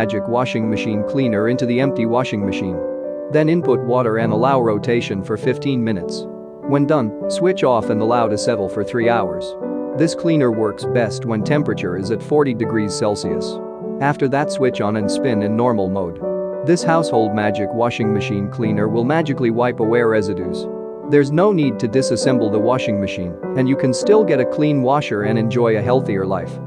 magic washing machine cleaner into the empty washing machine. Then input water and allow rotation for 15 minutes. When done, switch off and allow to settle for 3 hours. This cleaner works best when temperature is at 40 degrees Celsius. After that, switch on and spin in normal mode. This household magic washing machine cleaner will magically wipe away residues. There's no need to disassemble the washing machine, and you can still get a clean washer and enjoy a healthier life.